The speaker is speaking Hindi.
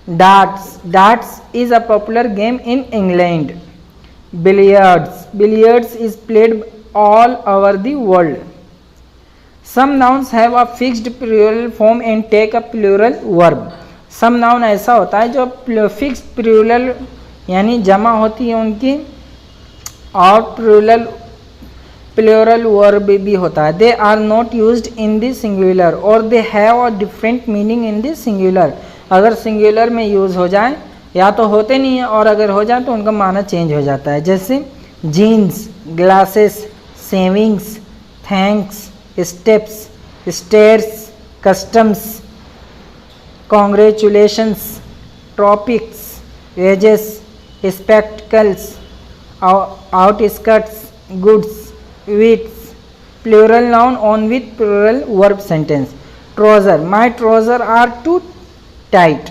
Darts is a popular game in England. Billiards is played all over the world. Some nouns have a fixed plural form and take a plural verb. Some noun ऐसा होता है जो फिक्स्ड प्लूरल यानी जमा होती है उनकी और प्लूरल वर्ब भी होता है. They are not used in the singular और they have a different meaning in the singular. अगर सिंगुलर में यूज़ हो जाए या तो होते नहीं हैं और अगर हो जाए तो उनका माना चेंज हो जाता है. जैसे jeans, glasses, savings, thanks, steps, stairs, customs, congratulations, tropics, wages, spectacles, outskirts, goods, wits. Plural noun on with plural verb sentence. Trouser, my trouser are too tight.